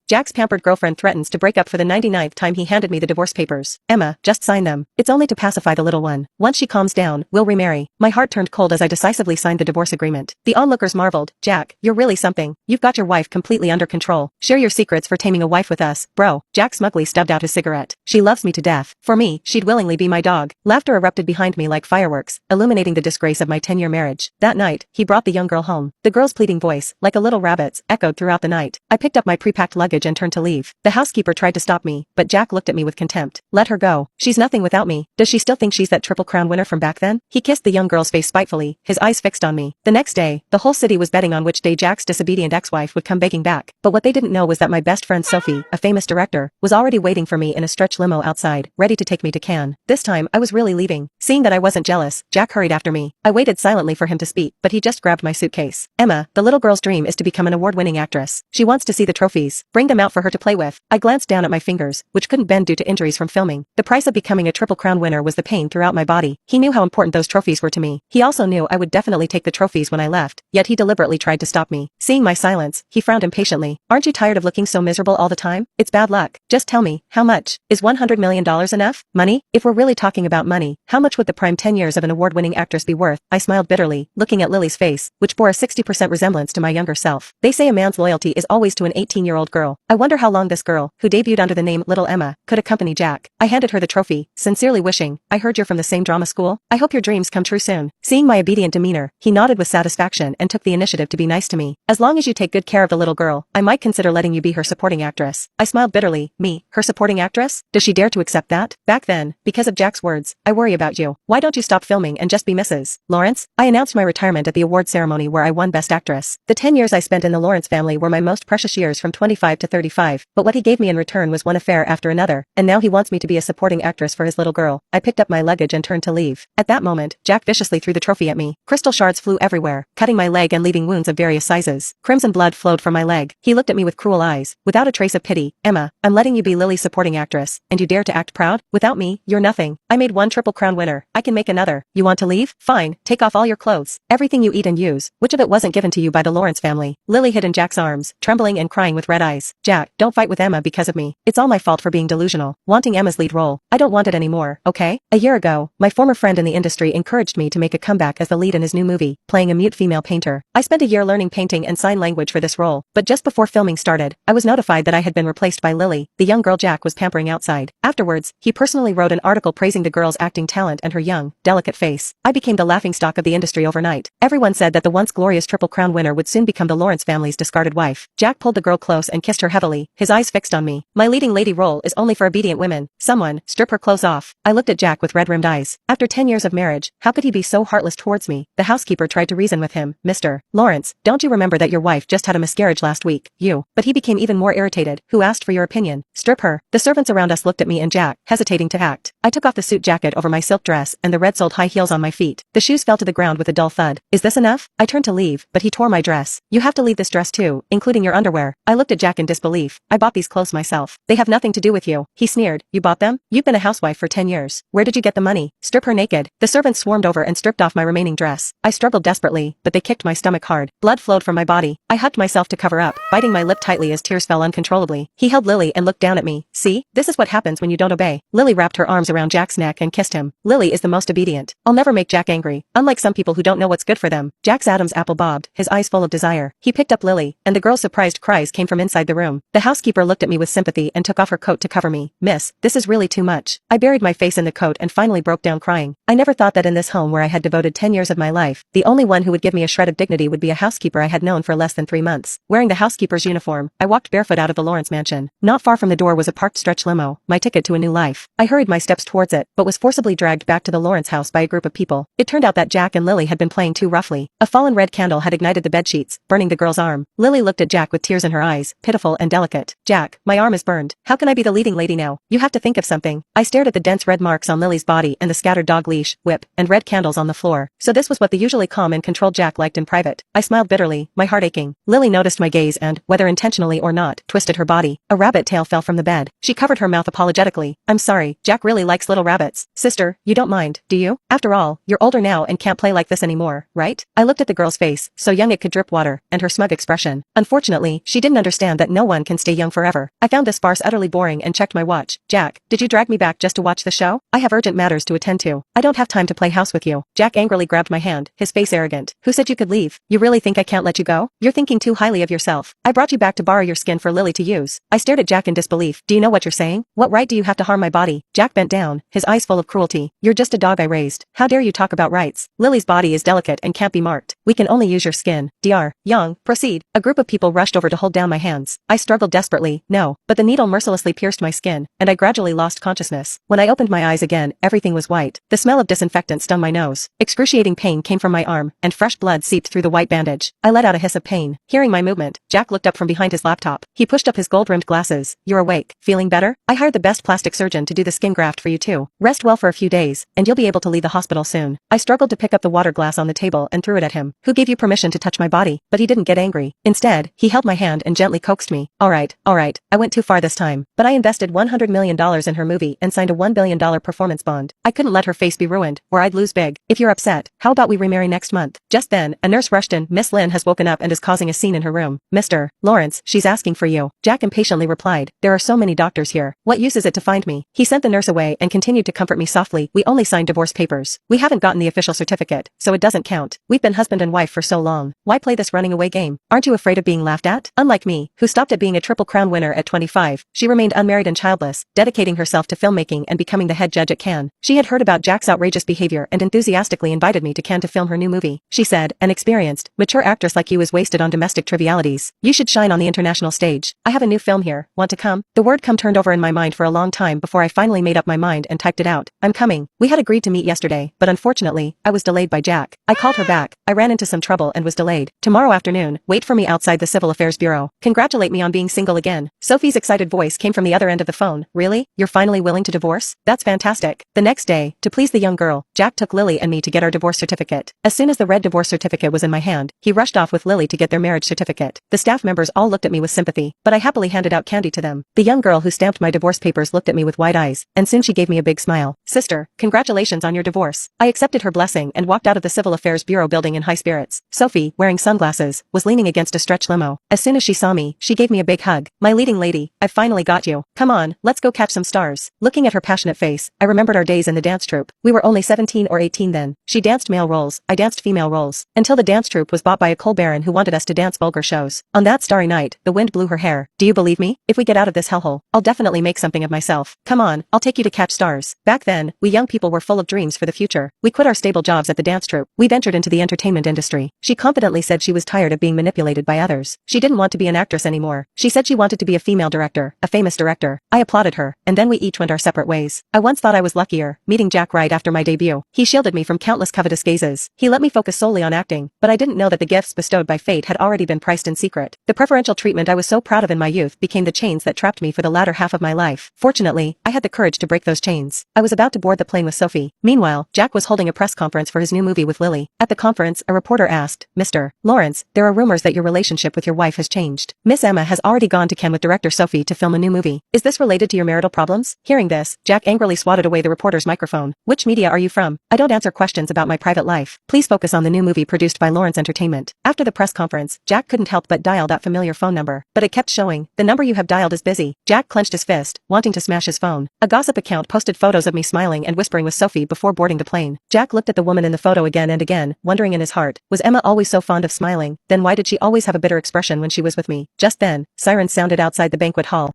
Jack's pampered girlfriend threatens to break up for the 99th time. He handed me the divorce papers. Emma, just sign them. It's only to pacify the little one. Once she calms down, we'll remarry. My heart turned cold as I decisively signed the divorce agreement. The onlookers marveled. Jack, you're really something. You've got your wife completely under control. Share your secrets for taming a wife with us, bro. Jack smugly stubbed out his cigarette. She loves me to death. For me, she'd willingly be my dog. Laughter erupted behind me like fireworks, illuminating the disgrace of my 10-year marriage. That night, he brought the young girl home. The girl's pleading voice, like a little rabbit's, echoed throughout the night. I picked up my pre-packed luggage and turned to leave. The housekeeper tried to stop me, but Jack looked at me with contempt. Let her go. She's nothing without me. Does she still think she's that Triple Crown winner from back then? He kissed the young girl's face spitefully, his eyes fixed on me. The next day, the whole city was betting on which day Jack's disobedient ex-wife would come begging back. But what they didn't know was that my best friend Sophie, a famous director, was already waiting for me in a stretch limo outside, ready to take me to Cannes. This time, I was really leaving. Seeing that I wasn't jealous, Jack hurried after me. I waited silently for him to speak, but he just grabbed my suitcase. Emma, the little girl's dream is to become an award-winning actress. She wants to see the trophies. Bring them out for her to play with. I glanced down at my fingers, which couldn't bend due to injuries from filming. The price of becoming a Triple Crown winner was the pain throughout my body. He knew how important those trophies were to me. He also knew I would definitely take the trophies when I left, yet he deliberately tried to stop me. Seeing my silence, he frowned impatiently. Aren't you tired of looking so miserable all the time? It's bad luck. Just tell me, how much? Is $100 million enough? Money? If we're really talking about money, how much would the prime 10 years of an award-winning actress be worth? I smiled bitterly, looking at Lily's face, which bore a 60% resemblance to my younger self. They say a man's loyalty is always to an 18-year-old girl. I wonder how long this girl, who debuted under the name Little Emma, could accompany Jack. I handed her the trophy, sincerely wishing, I heard you're from the same drama school? I hope your dreams come true soon. Seeing my obedient demeanor, he nodded with satisfaction and took the initiative to be nice to me. As long as you take good care of the little girl, I might consider letting you be her supporting actress. I smiled bitterly. Me, her supporting actress? Does she dare to accept that? Back then, because of Jack's words, I worry about you. Why don't you stop filming and just be Mrs. Lawrence? I announced my retirement at the award ceremony where I won Best Actress. The 10 years I spent in the Lawrence family were my most precious years from 25 to 35, but what he gave me in return was one affair after another, and now he wants me to be a supporting actress for his little girl. I picked up my luggage and turned to leave. At that moment, Jack viciously threw the trophy at me. Crystal shards flew everywhere, cutting my leg and leaving wounds of various sizes. Crimson blood flowed from my leg. He looked at me with cruel eyes, without a trace of pity. Emma, I'm letting you be Lily's supporting actress, and you dare to act proud? Without me, you're nothing. I made one Triple Crown winner. I can make another. You want to leave? Fine, take off all your clothes. Everything you eat and use. Which of it wasn't given to you by the Lawrence family? Lily hid in Jack's arms, trembling and crying with red eyes. Jack, don't fight with Emma because of me. It's all my fault for being delusional, wanting Emma's lead role. I don't want it anymore, okay? A year ago, my former friend in the industry encouraged me to make a comeback as the lead in his new movie, playing a mute female painter. I spent a year learning painting and sign language for this role, but just before filming started, I was notified that I had been replaced by Lily, the young girl Jack was pampering outside. Afterwards, he personally wrote an article praising the girl's acting talent and her young, delicate face. I became the laughingstock of the industry overnight. Everyone said that the once glorious Triple Crown winner would soon become the Lawrence family's discarded wife. Jack pulled the girl close and kissed her heavily, his eyes fixed on me. My leading lady role is only for obedient women. Someone, strip her clothes off. I looked at Jack with red-rimmed eyes. After 10 years of marriage, how could he be so heartless towards me? The housekeeper tried to reason with him. Mr. Lawrence, don't you remember that your wife just had a miscarriage last week? But he became even more irritated. Who asked for your opinion? Strip her. The servants around us looked at me and Jack, hesitating to act. I took off the suit jacket over my silk dress and the red-soled high heels on my feet. The shoes fell to the ground with a dull thud. Is this enough? I turned to leave, but he tore my dress. You have to leave this dress too, including your underwear. I looked at Jack in disbelief. I bought these clothes myself. They have nothing to do with you. He sneered. You bought them? You've been a housewife for 10 years. Where did you get the money? Strip her naked. The servants swarmed over and stripped off my remaining dress. I struggled desperately, but they kicked my stomach hard. Blood flowed from my body. I hugged myself to cover up, biting my lip tightly as tears fell uncontrollably. He held Lily and looked down at me. See? This is what happens when you don't obey. Lily wrapped her arms around Jack's neck and kissed him. Lily is the most obedient. I'll never make Jack angry, unlike some people who don't know what's good for them. Jack's Adam's apple bobbed, his eyes full of desire. He picked up Lily, and the girl's surprised cries came from inside the room. The housekeeper looked at me with sympathy and took off her coat to cover me. Miss, this is really too much. I buried my face in the coat and finally broke down crying. I never thought that in this home where I had devoted 10 years of my life, the only one who would give me a shred of dignity would be a housekeeper I had known for less than 3 months. Wearing the housekeeper's uniform, I walked barefoot out of the Lawrence mansion. Not far from the door was a parked stretch limo, my ticket to a new life. I hurried my steps towards it, but was forcibly dragged back to the Lawrence house by a group of people. It turned out that Jack and Lily had been playing too roughly. A fallen red candle had ignited the bedsheets, burning the girl's arm. Lily looked at Jack with tears in her eyes, pitiful and delicate. Jack, my arm is burned. How can I be the leading lady now? You have to think of something. I stared at the dense red marks on Lily's body and the scattered dog leash, whip, and red candles on the floor. So this was what the usually calm and controlled Jack liked in private. I smiled bitterly, my heart aching. Lily noticed my gaze and, whether intentionally or not, twisted her body. A rabbit tail fell from the bed. She covered her mouth apologetically. I'm sorry, Jack really likes little rabbits. Sister, you don't mind, do you? After all, you're older now and can't play like this anymore, right? I looked at the girl's face, so young it could drip water, and her smug expression. Unfortunately, she didn't understand that no one can stay young forever. I found this farce utterly boring and checked my watch. Jack, did you drag me back just to watch the show? I have urgent matters to attend to. I don't have time to play house with you. Jack angrily grabbed my hand, his face arrogant. Who said you could leave? You really think I can't let you go? You're thinking too highly of yourself. I brought you back to borrow your skin for Lily to use. I stared at Jack in disbelief. Do you know what you're saying? What right do you have to harm my body? Jack bent down, his eyes full of cruelty. You're just a dog I raised. How dare you talk about rights? Lily's body is delicate and can't be marked. We can only use your skin. Dr. Young, proceed. A group of people rushed over to hold down my hands. I struggled desperately, no, but the needle mercilessly pierced my skin, and I gradually lost consciousness. When I opened my eyes again, everything was white. The smell of disinfectant stung my nose. Excruciating pain came from my arm, and fresh blood seeped through the white bandage. I let out a hiss of pain. Hearing my movement, Jack looked up from behind his laptop. He pushed up his gold-rimmed glasses. You're awake. Feeling better? I hired the best plastic surgeon to do the skin graft for you too. Rest well for a few days, and you'll be able to leave the hospital soon. I struggled to pick up the water glass on the table and threw it at him. Who gave you permission to touch my body? But he didn't get angry. Instead, he held my hand and gently coaxed me. All right, I went too far this time. But I invested $100 million in her movie and signed a $1 billion performance bond. I couldn't let her face be ruined, or I'd lose big. If you're upset, how about we remarry next month? Just then, a nurse rushed in. Miss Lynn has woken up and is causing a scene in her room. Mr. Lawrence, she's asking for you. Jack impatiently replied. There are so many doctors here. What use is it to find me? He sent the nurse away and continued to comfort me softly. We only signed divorce papers. We haven't gotten the official certificate, so it doesn't count. We've been husband and wife for so long. Why play this running away game? Aren't you afraid of being laughed at? Unlike me, who stopped at being a Triple Crown winner at 25, she remained unmarried and childless, dedicating herself to filmmaking and becoming the head judge at Cannes. She had heard about Jack's outrageous behavior and enthusiastically invited me to Cannes to film her new movie. She said, an experienced, mature actress like you is wasted on domestic trivialities. You should shine on the international stage. I have a new film here. Want to come? The word come turned over in my mind for a long time before I finally made up my mind and typed it out. I'm coming. We had agreed to meet yesterday, but unfortunately, I was delayed by Jack. I called her back. I ran into some trouble and was delayed. Tomorrow afternoon, wait for me outside the Civil Affairs Bureau. Congratulate me on being single again. Sophie's excited voice came from the other end of the phone. Really? You're finally willing to divorce? That's fantastic. The next day, to please the young girl, Jack took Lily and me to get our divorce certificate. As soon as the red divorce certificate was in my hand, he rushed off with Lily to get their marriage certificate. The staff members all looked at me with sympathy, but I happily handed out candy to them. The young girl who stamped my divorce papers looked at me with wide eyes, and soon she gave me a big smile. Sister, congratulations on your divorce. I accepted her blessing and walked out of the Civil Affairs Bureau building in high spirits. Sophie, wearing sunglasses, was leaning against a stretch limo. As soon as she saw me, she gave me a big hug. My leading lady, I've finally got you. Come on, let's go catch some stars. Looking at her passionate face, I remembered our days in the dance troupe. We were only 17 or 18 then. She danced male roles, I danced female roles, until the dance troupe was bought by a coal baron who wanted us to dance vulgar shows. On that starry night, the wind blew her hair. Do you believe me? If we get out of this hellhole, I'll definitely make something of myself. Come on, I'll take you to catch stars. Back then, we young people were full of dreams for the future. We quit our stable jobs at the dance troupe. We ventured into the entertainment industry. She confidently said she was tired of being manipulated by others. She didn't want to be an actress anymore. She said she wanted to be a female director, a famous director. I applauded her, and then we each went our separate ways. I once thought I was luckier, meeting Jack right after my debut. He shielded me from countless covetous gazes. He let me focus solely on acting, but I didn't know that the gifts bestowed by fate had already been priced in secret. The preferential treatment I was so proud of in my youth became the chains that trapped me for the latter half of my life. Fortunately, I had the courage to break those chains. I was about to board the plane with Sophie. Meanwhile, Jack was holding a press conference for his new movie with Lily. At the conference, a reporter asked, Mr. Lawrence, there are rumors that your relationship with your wife has changed. Miss Emma has already gone to Cannes with director Sophie to film a new movie. Is this related to your marital problems? Hearing this, Jack angrily swatted away the reporter's microphone. Which media are you from? I don't answer questions about my private life. Please focus on the new movie produced by Lawrence Entertainment. After the press conference, Jack couldn't help but dial that familiar phone number, but it kept showing, the number you have dialed is busy. Jack clenched his fist, wanting to smash his phone. A gossip account posted photos of me smiling and whispering with Sophie before boarding the plane. Jack looked at the woman in the photo again and again, wondering in his heart, was Emma always so fond of smiling? Then why did she always have a bitter expression when she was with me? Just then, sirens sounded outside the banquet hall.